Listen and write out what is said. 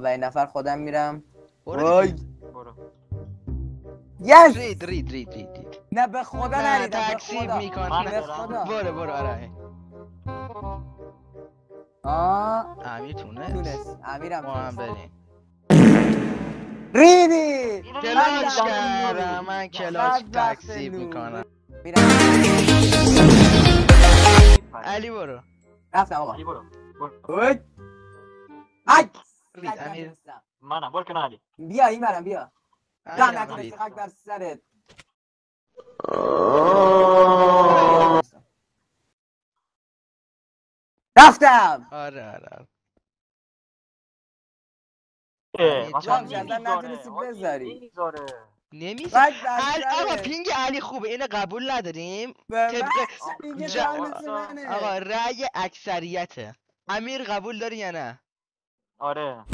این نفر خودم میرم. وای برو. یس رید نه به خدا نه نریدم به تکسیب خدا میکنه به خدا برو آره امیر تونست امیرم ما هم تونست بریم ریدی کلاش کردم من کلاش تکسیب میکنم میرم علی برو رفتم آقا علی برو. اوی رید امیر منم برو کنار علی. بیا این برم بیا امیرم نکنه رید خاک بر سرت رفتم آره مثلا جان شدن نتونستی بذاری نمیذاره. نمیشه خاک بر آقا سرت پینگ علی خوبه اینو قبول نداریم به طبق من میگه جا- دانست منه آقا رأی اکثریته امیر قبول داری یا نه آره